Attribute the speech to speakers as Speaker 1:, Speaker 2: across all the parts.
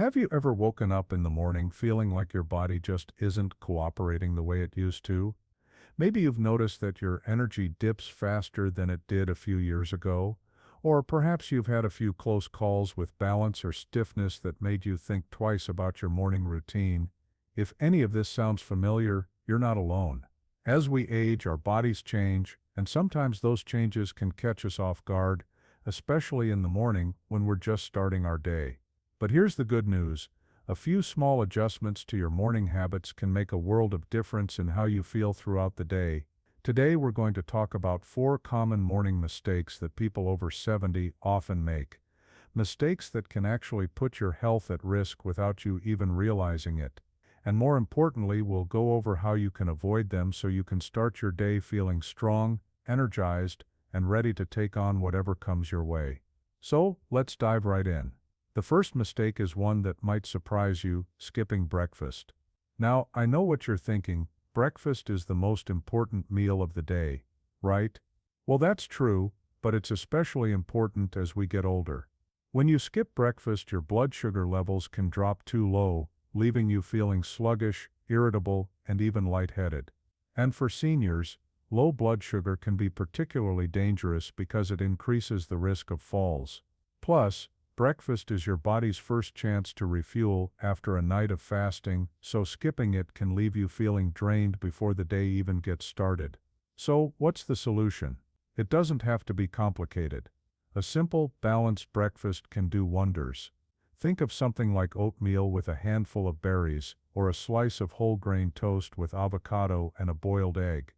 Speaker 1: Have you ever woken up in the morning feeling like your body just isn't cooperating the way it used to? Maybe you've noticed that your energy dips faster than it did a few years ago, or perhaps you've had a few close calls with balance or stiffness that made you think twice about your morning routine. If any of this sounds familiar, you're not alone. As we age, our bodies change, and sometimes those changes can catch us off guard, especially in the morning when we're just starting our day. But here's the good news. A few small adjustments to your morning habits can make a world of difference in how you feel throughout the day. Today we're going to talk about 4 common morning mistakes that people over 70 often make. Mistakes that can actually put your health at risk without you even realizing it. And more importantly, we'll go over how you can avoid them so you can start your day feeling strong, energized, and ready to take on whatever comes your way. So, let's dive right in. The first mistake is one that might surprise you: skipping breakfast. Now, I know what you're thinking. Breakfast is the most important meal of the day, right? Well, that's true, but it's especially important as we get older. When you skip breakfast, your blood sugar levels can drop too low, leaving you feeling sluggish, irritable, and even lightheaded. And for seniors, low blood sugar can be particularly dangerous because it increases the risk of falls. Plus, breakfast is your body's first chance to refuel after a night of fasting, so skipping it can leave you feeling drained before the day even gets started. So, what's the solution? It doesn't have to be complicated. A simple, balanced breakfast can do wonders. Think of something like oatmeal with a handful of berries, or a slice of whole grain toast with avocado and a boiled egg.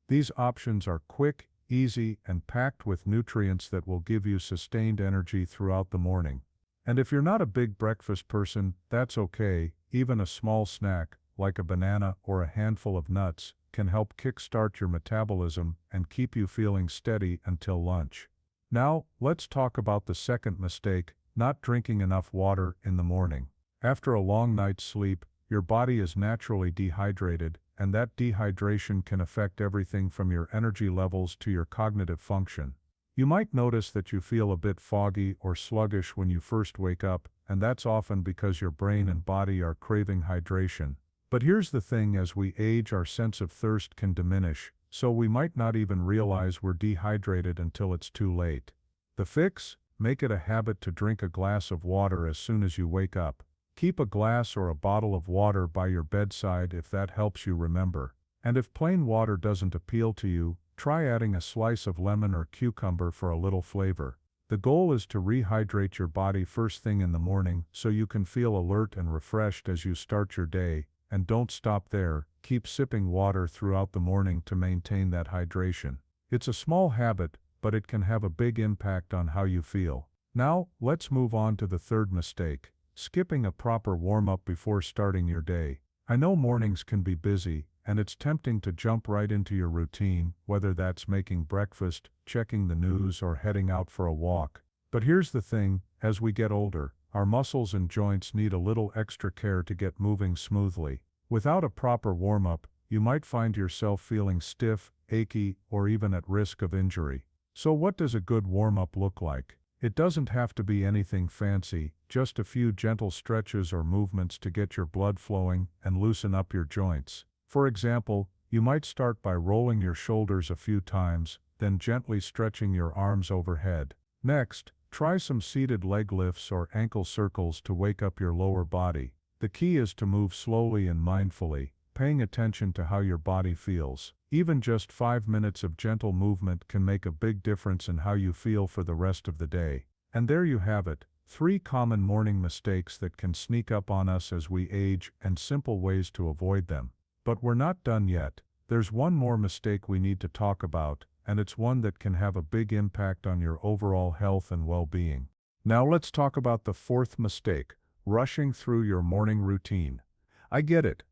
Speaker 1: These options are quick, easy, and packed with nutrients that will give you sustained energy throughout the morning. And if you're not a big breakfast person, that's okay. Even a small snack, like a banana or a handful of nuts, can help kickstart your metabolism and keep you feeling steady until lunch. Now, let's talk about the second mistake: not drinking enough water in the morning. After a long night's sleep, your body is naturally dehydrated, and that dehydration can affect everything from your energy levels to your cognitive function. You might notice that you feel a bit foggy or sluggish when you first wake up, and that's often because your brain and body are craving hydration. But here's the thing: as we age, our sense of thirst can diminish, so we might not even realize we're dehydrated until it's too late. The fix? Make it a habit to drink a glass of water as soon as you wake up. Keep a glass or a bottle of water by your bedside if that helps you remember. And if plain water doesn't appeal to you, try adding a slice of lemon or cucumber for a little flavor. The goal is to rehydrate your body first thing in the morning so you can feel alert and refreshed as you start your day. And don't stop there, keep sipping water throughout the morning to maintain that hydration. It's a small habit, but it can have a big impact on how you feel. Now, let's move on to the third mistake: skipping a proper warm-up before starting your day. I know mornings can be busy, and it's tempting to jump right into your routine, whether that's making breakfast, checking the news, or heading out for a walk. But here's the thing: as we get older, our muscles and joints need a little extra care to get moving smoothly. Without a proper warm-up, you might find yourself feeling stiff, achy, or even at risk of injury. So what does a good warm-up look like? It doesn't have to be anything fancy, just a few gentle stretches or movements to get your blood flowing and loosen up your joints. For example, you might start by rolling your shoulders a few times, then gently stretching your arms overhead. Next, try some seated leg lifts or ankle circles to wake up your lower body. The key is to move slowly and mindfully, paying attention to how your body feels. Even just 5 minutes of gentle movement can make a big difference in how you feel for the rest of the day. And there you have it, 3 common morning mistakes that can sneak up on us as we age, and simple ways to avoid them. But we're not done yet. There's one more mistake we need to talk about, and it's one that can have a big impact on your overall health and well-being. Now let's talk about the fourth mistake: rushing through your morning routine. I get it.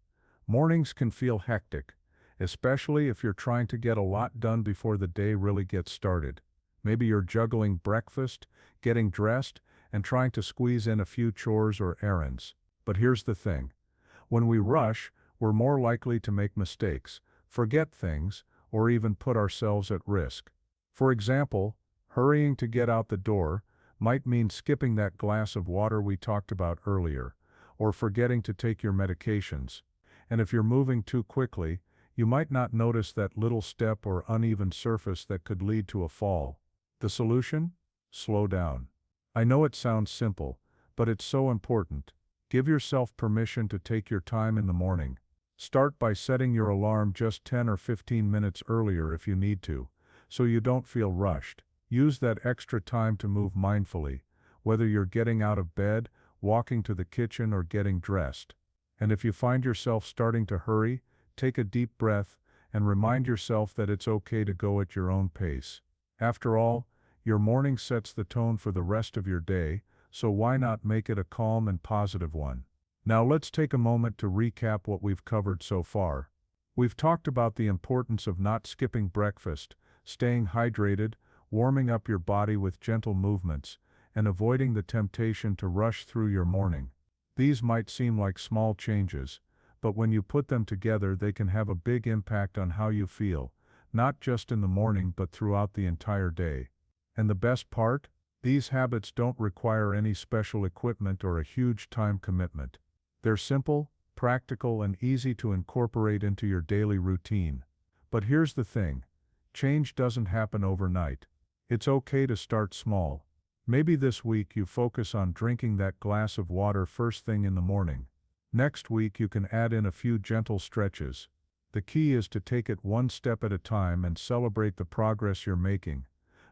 Speaker 1: Mornings can feel hectic, especially if you're trying to get a lot done before the day really gets started. Maybe you're juggling breakfast, getting dressed, and trying to squeeze in a few chores or errands. But here's the thing: when we rush, we're more likely to make mistakes, forget things, or even put ourselves at risk. For example, hurrying to get out the door might mean skipping that glass of water we talked about earlier, or forgetting to take your medications. And if you're moving too quickly, you might not notice that little step or uneven surface that could lead to a fall. The solution? Slow down. I know it sounds simple, but it's so important. Give yourself permission to take your time in the morning. Start by setting your alarm just 10 or 15 minutes earlier if you need to, so you don't feel rushed. Use that extra time to move mindfully, whether you're getting out of bed, walking to the kitchen, or getting dressed. And if you find yourself starting to hurry, take a deep breath and remind yourself that it's okay to go at your own pace. After all, your morning sets the tone for the rest of your day, so why not make it a calm and positive one? Now let's take a moment to recap what we've covered so far. We've talked about the importance of not skipping breakfast, staying hydrated, warming up your body with gentle movements, and avoiding the temptation to rush through your morning. These might seem like small changes, but when you put them together they can have a big impact on how you feel, not just in the morning but throughout the entire day. And the best part? These habits don't require any special equipment or a huge time commitment. They're simple, practical, and easy to incorporate into your daily routine. But here's the thing: change doesn't happen overnight. It's okay to start small. Maybe this week you focus on drinking that glass of water first thing in the morning. Next week you can add in a few gentle stretches. The key is to take it one step at a time and celebrate the progress you're making,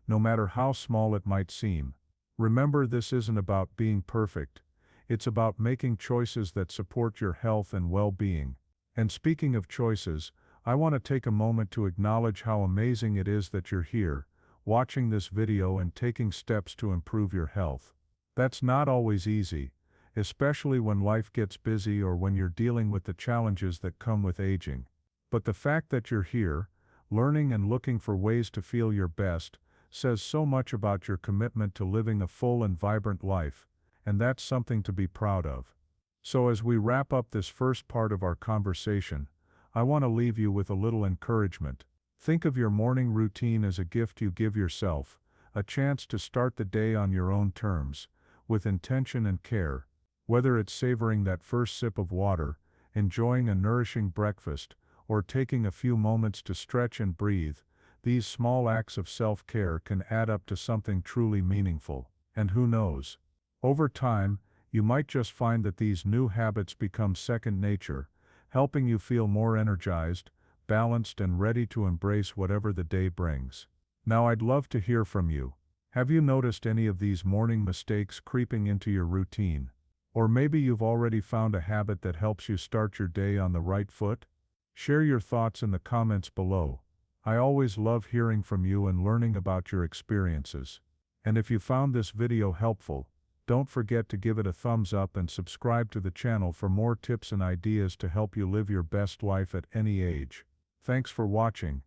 Speaker 1: no matter how small it might seem. Remember, this isn't about being perfect. It's about making choices that support your health and well-being. And speaking of choices, I want to take a moment to acknowledge how amazing it is that you're here, watching this video and taking steps to improve your health. That's not always easy, especially when life gets busy or when you're dealing with the challenges that come with aging. But the fact that you're here, learning and looking for ways to feel your best, says so much about your commitment to living a full and vibrant life, and that's something to be proud of. So as we wrap up this first part of our conversation, I want to leave you with a little encouragement. Think of your morning routine as a gift you give yourself, a chance to start the day on your own terms, with intention and care. Whether it's savoring that first sip of water, enjoying a nourishing breakfast, or taking a few moments to stretch and breathe, these small acts of self-care can add up to something truly meaningful. And who knows? Over time, you might just find that these new habits become second nature, helping you feel more energized, balanced, and ready to embrace whatever the day brings. Now I'd love to hear from you. Have you noticed any of these morning mistakes creeping into your routine? Or maybe you've already found a habit that helps you start your day on the right foot? Share your thoughts in the comments below. I always love hearing from you and learning about your experiences. And if you found this video helpful, don't forget to give it a thumbs up and subscribe to the channel for more tips and ideas to help you live your best life at any age. Thanks for watching,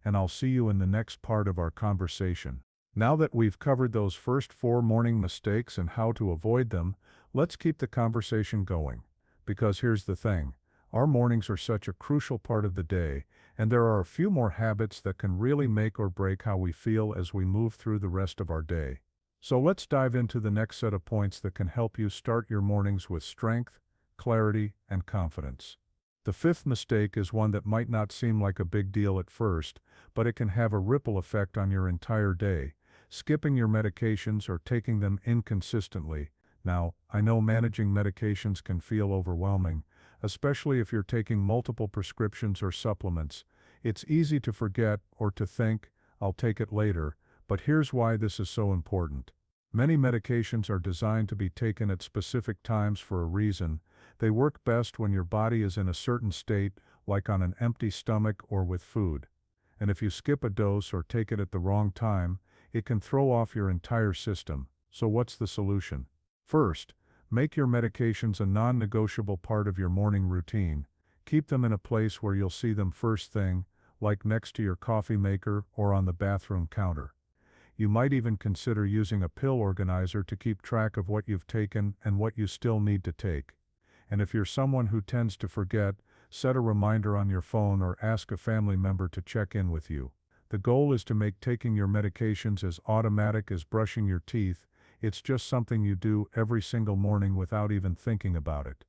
Speaker 1: and I'll see you in the next part of our conversation. Now that we've covered those first 4 morning mistakes and how to avoid them, let's keep the conversation going. Because here's the thing: our mornings are such a crucial part of the day, and there are a few more habits that can really make or break how we feel as we move through the rest of our day. So let's dive into the next set of points that can help you start your mornings with strength, clarity, and confidence. The 5th mistake is one that might not seem like a big deal at first, but it can have a ripple effect on your entire day: skipping your medications or taking them inconsistently. Now, I know managing medications can feel overwhelming, especially if you're taking multiple prescriptions or supplements. It's easy to forget or to think, "I'll take it later," but here's why this is so important. Many medications are designed to be taken at specific times for a reason. They work best when your body is in a certain state, like on an empty stomach or with food. And if you skip a dose or take it at the wrong time, it can throw off your entire system. So what's the solution? First, make your medications a non-negotiable part of your morning routine. Keep them in a place where you'll see them first thing, like next to your coffee maker or on the bathroom counter. You might even consider using a pill organizer to keep track of what you've taken and what you still need to take. And if you're someone who tends to forget, set a reminder on your phone or ask a family member to check in with you. The goal is to make taking your medications as automatic as brushing your teeth, It's just something you do every single morning without even thinking about it.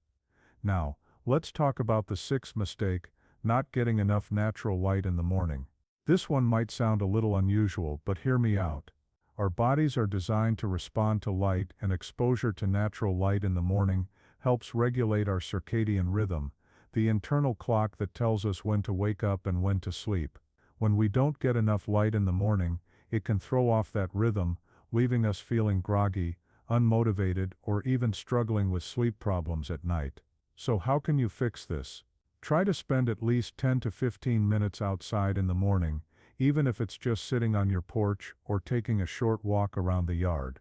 Speaker 1: Now, let's talk about the sixth mistake, not getting enough natural light in the morning. This one might sound a little unusual, but hear me out. Our bodies are designed to respond to light, and exposure to natural light in the morning helps regulate our circadian rhythm, the internal clock that tells us when to wake up and when to sleep. When we don't get enough light in the morning, it can throw off that rhythm, leaving us feeling groggy, unmotivated, or even struggling with sleep problems at night. So how can you fix this? Try to spend at least 10 to 15 minutes outside in the morning, even if it's just sitting on your porch or taking a short walk around the yard.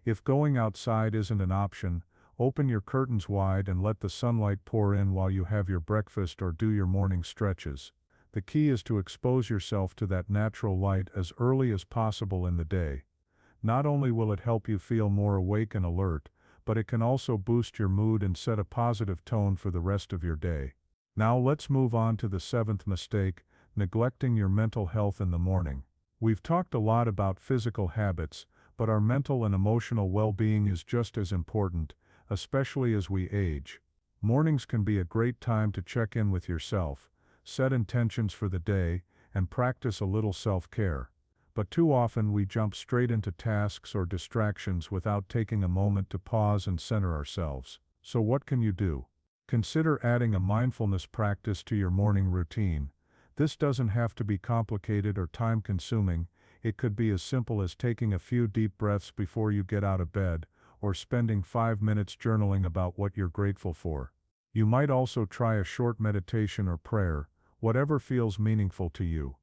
Speaker 1: If going outside isn't an option, open your curtains wide and let the sunlight pour in while you have your breakfast or do your morning stretches. The key is to expose yourself to that natural light as early as possible in the day. Not only will it help you feel more awake and alert, but it can also boost your mood and set a positive tone for the rest of your day. Now let's move on to the seventh mistake, neglecting your mental health in the morning. We've talked a lot about physical habits, but our mental and emotional well-being is just as important, especially as we age. Mornings can be a great time to check in with yourself, set intentions for the day, and practice a little self-care. But too often we jump straight into tasks or distractions without taking a moment to pause and center ourselves. So what can you do? Consider adding a mindfulness practice to your morning routine. This doesn't have to be complicated or time-consuming. It could be as simple as taking a few deep breaths before you get out of bed, or spending 5 minutes journaling about what you're grateful for. You might also try a short meditation or prayer, whatever feels meaningful to you.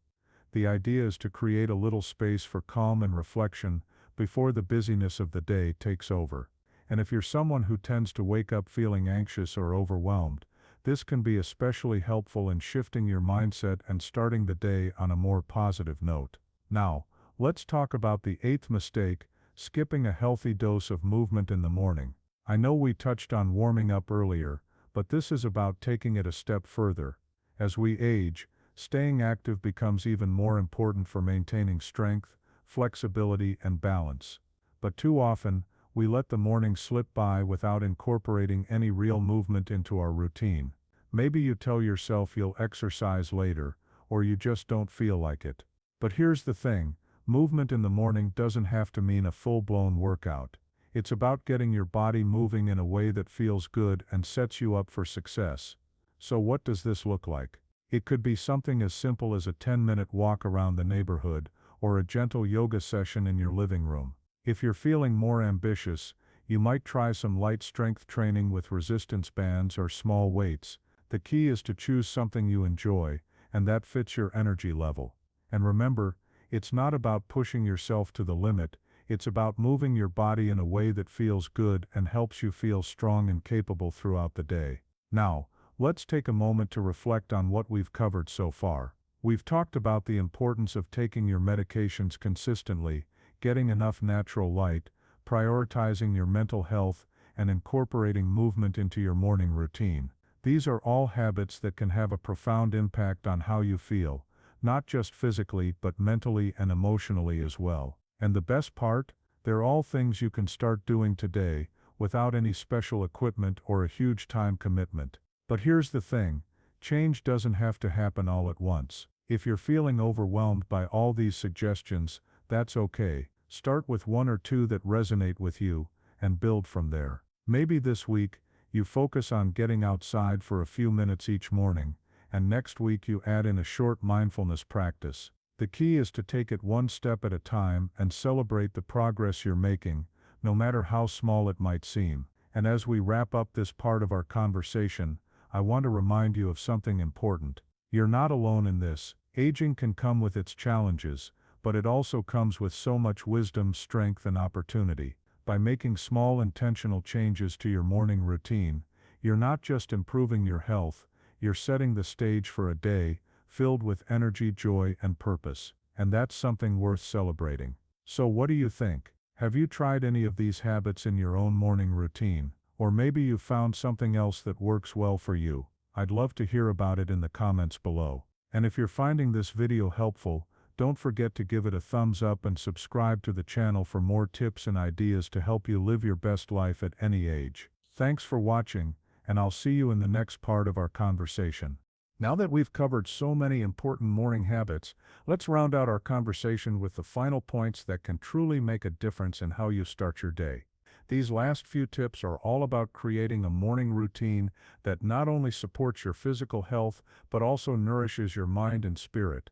Speaker 1: The idea is to create a little space for calm and reflection before the busyness of the day takes over. And if you're someone who tends to wake up feeling anxious or overwhelmed, this can be especially helpful in shifting your mindset and starting the day on a more positive note. Now, let's talk about the eighth mistake, skipping a healthy dose of movement in the morning. I know we touched on warming up earlier, but this is about taking it a step further. As we age, staying active becomes even more important for maintaining strength, flexibility, and balance. But too often, we let the morning slip by without incorporating any real movement into our routine. Maybe you tell yourself you'll exercise later, or you just don't feel like it. But here's the thing, movement in the morning doesn't have to mean a full-blown workout. It's about getting your body moving in a way that feels good and sets you up for success. So what does this look like? It could be something as simple as a 10-minute walk around the neighborhood, or a gentle yoga session in your living room. If you're feeling more ambitious, you might try some light strength training with resistance bands or small weights. The key is to choose something you enjoy, and that fits your energy level. And remember, it's not about pushing yourself to the limit, it's about moving your body in a way that feels good and helps you feel strong and capable throughout the day. Now, let's take a moment to reflect on what we've covered so far. We've talked about the importance of taking your medications consistently, getting enough natural light, prioritizing your mental health, and incorporating movement into your morning routine. These are all habits that can have a profound impact on how you feel, not just physically but mentally and emotionally as well. And the best part? They're all things you can start doing today, without any special equipment or a huge time commitment. But here's the thing, change doesn't have to happen all at once. If you're feeling overwhelmed by all these suggestions, that's okay. Start with one or two that resonate with you, and build from there. Maybe this week, you focus on getting outside for a few minutes each morning, and next week you add in a short mindfulness practice. The key is to take it one step at a time and celebrate the progress you're making, no matter how small it might seem. And as we wrap up this part of our conversation, I want to remind you of something important. You're not alone in this. Aging can come with its challenges, but it also comes with so much wisdom, strength, and opportunity. By making small intentional changes to your morning routine, you're not just improving your health, you're setting the stage for a day filled with energy, joy, and purpose. And that's something worth celebrating. So what do you think? Have you tried any of these habits in your own morning routine? Or maybe you found something else that works well for you? I'd love to hear about it in the comments below. And if you're finding this video helpful, Don't forget to give it a thumbs up and subscribe to the channel for more tips and ideas to help you live your best life at any age. Thanks for watching, and I'll see you in the next part of our conversation. Now that we've covered so many important morning habits, let's round out our conversation with the final points that can truly make a difference in how you start your day. These last few tips are all about creating a morning routine that not only supports your physical health but also nourishes your mind and spirit.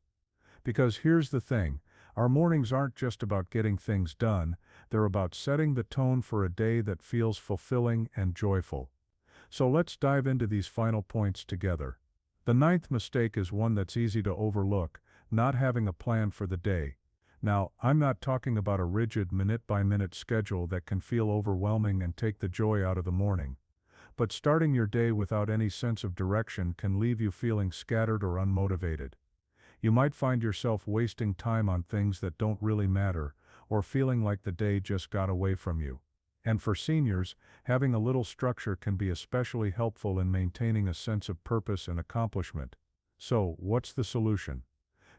Speaker 1: Because here's the thing, our mornings aren't just about getting things done, they're about setting the tone for a day that feels fulfilling and joyful. So let's dive into these final points together. The ninth mistake is one that's easy to overlook, not having a plan for the day. Now, I'm not talking about a rigid minute-by-minute schedule that can feel overwhelming and take the joy out of the morning. But starting your day without any sense of direction can leave you feeling scattered or unmotivated. You might find yourself wasting time on things that don't really matter, or feeling like the day just got away from you. And for seniors, having a little structure can be especially helpful in maintaining a sense of purpose and accomplishment. So, what's the solution?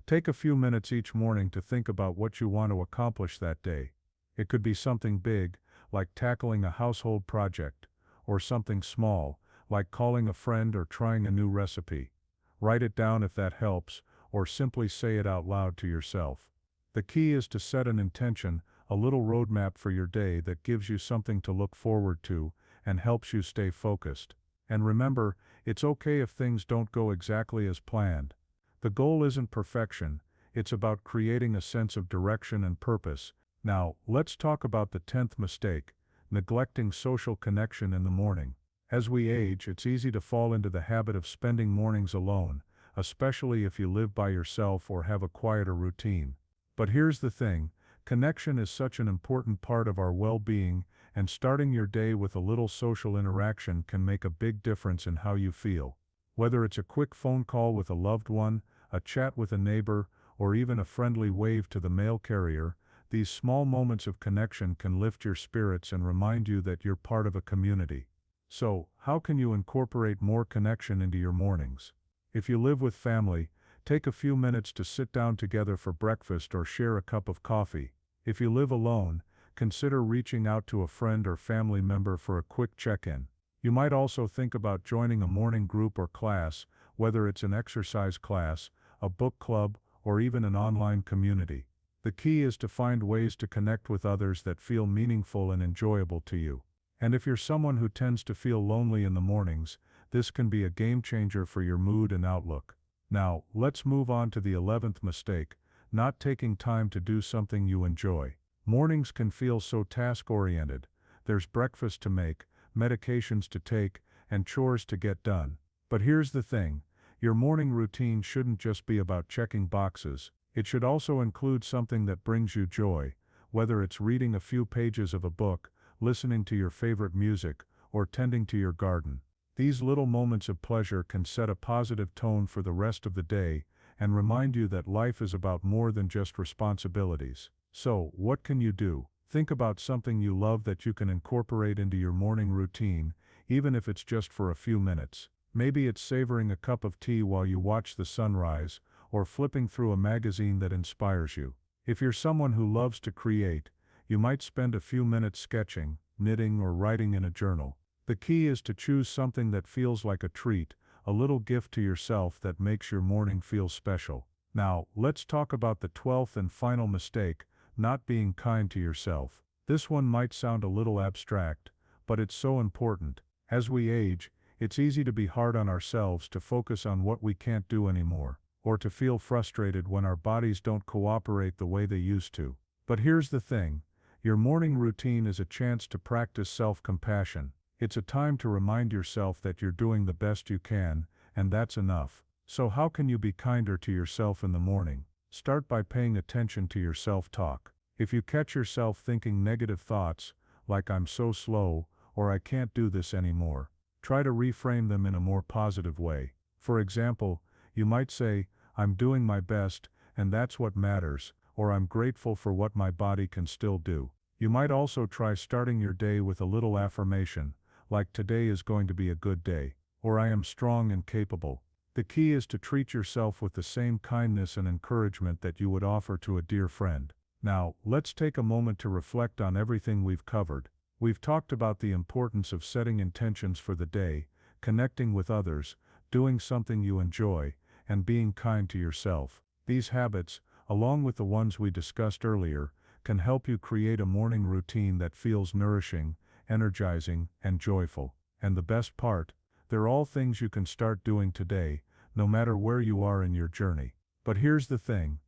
Speaker 1: Take a few minutes each morning to think about what you want to accomplish that day. It could be something big, like tackling a household project, or something small, like calling a friend or trying a new recipe. Write it down if that helps, or simply say it out loud to yourself. The key is to set an intention, a little roadmap for your day that gives you something to look forward to and helps you stay focused. And remember, it's okay if things don't go exactly as planned. The goal isn't perfection, it's about creating a sense of direction and purpose. Now, let's talk about the 10th mistake, neglecting social connection in the morning. As we age, it's easy to fall into the habit of spending mornings alone, especially if you live by yourself or have a quieter routine. But here's the thing, connection is such an important part of our well-being, and starting your day with a little social interaction can make a big difference in how you feel. Whether it's a quick phone call with a loved one, a chat with a neighbor, or even a friendly wave to the mail carrier, these small moments of connection can lift your spirits and remind you that you're part of a community. So, how can you incorporate more connection into your mornings? If you live with family, take a few minutes to sit down together for breakfast or share a cup of coffee. If you live alone, consider reaching out to a friend or family member for a quick check-in. You might also think about joining a morning group or class, whether it's an exercise class, a book club, or even an online community. The key is to find ways to connect with others that feel meaningful and enjoyable to you. And if you're someone who tends to feel lonely in the mornings, this can be a game changer for your mood and outlook. Now, let's move on to the 11th mistake, not taking time to do something you enjoy. Mornings can feel so task-oriented. There's breakfast to make, medications to take, and chores to get done. But here's the thing, your morning routine shouldn't just be about checking boxes. It should also include something that brings you joy, whether it's reading a few pages of a book, listening to your favorite music, or tending to your garden. These little moments of pleasure can set a positive tone for the rest of the day and remind you that life is about more than just responsibilities. So, what can you do? Think about something you love that you can incorporate into your morning routine, even if it's just for a few minutes. Maybe it's savoring a cup of tea while you watch the sunrise, or flipping through a magazine that inspires you. If you're someone who loves to create, you might spend a few minutes sketching, knitting, or writing in a journal. The key is to choose something that feels like a treat, a little gift to yourself that makes your morning feel special. Now, let's talk about the 12th and final mistake, not being kind to yourself. This one might sound a little abstract, but it's so important. As we age, it's easy to be hard on ourselves, to focus on what we can't do anymore, or to feel frustrated when our bodies don't cooperate the way they used to. But here's the thing, your morning routine is a chance to practice self-compassion. It's a time to remind yourself that you're doing the best you can, and that's enough. So how can you be kinder to yourself in the morning? Start by paying attention to your self-talk. If you catch yourself thinking negative thoughts, like "I'm so slow," or "I can't do this anymore," try to reframe them in a more positive way. For example, you might say, "I'm doing my best, and that's what matters," or "I'm grateful for what my body can still do." You might also try starting your day with a little affirmation, like "Today is going to be a good day," or "I am strong and capable." The key is to treat yourself with the same kindness and encouragement that you would offer to a dear friend. Now, let's take a moment to reflect on everything we've covered. We've talked about the importance of setting intentions for the day, connecting with others, doing something you enjoy, and being kind to yourself. These habits, along with the ones we discussed earlier, can help you create a morning routine that feels nourishing, energizing, and joyful. And the best part, they're all things you can start doing today, no matter where you are in your journey. But here's the thing.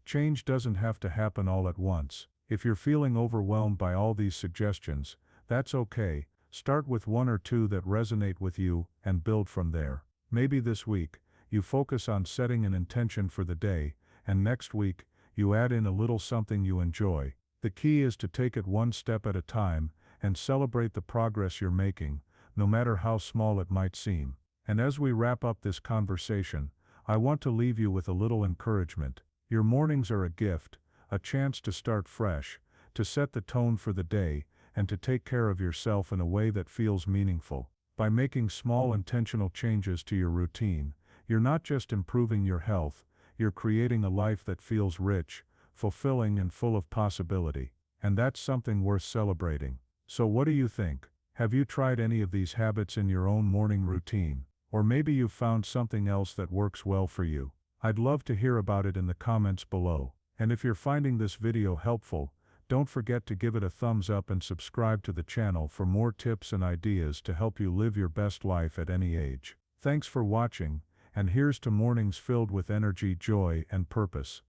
Speaker 1: Change doesn't have to happen all at once. If you're feeling overwhelmed by all these suggestions, that's okay. Start with one or two that resonate with you and build from there. Maybe this week, you focus on setting an intention for the day, and next week, you add in a little something you enjoy. The key is to take it one step at a time and celebrate the progress you're making, no matter how small it might seem. And as we wrap up this conversation, I want to leave you with a little encouragement. Your mornings are a gift, a chance to start fresh, to set the tone for the day, and to take care of yourself in a way that feels meaningful. By making small intentional changes to your routine, you're not just improving your health, you're creating a life that feels rich, fulfilling, and full of possibility. And that's something worth celebrating. So what do you think? Have you tried any of these habits in your own morning routine? Or maybe you've found something else that works well for you? I'd love to hear about it in the comments below. And if you're finding this video helpful, don't forget to give it a thumbs up and subscribe to the channel for more tips and ideas to help you live your best life at any age. Thanks for watching, and here's to mornings filled with energy, joy, and purpose.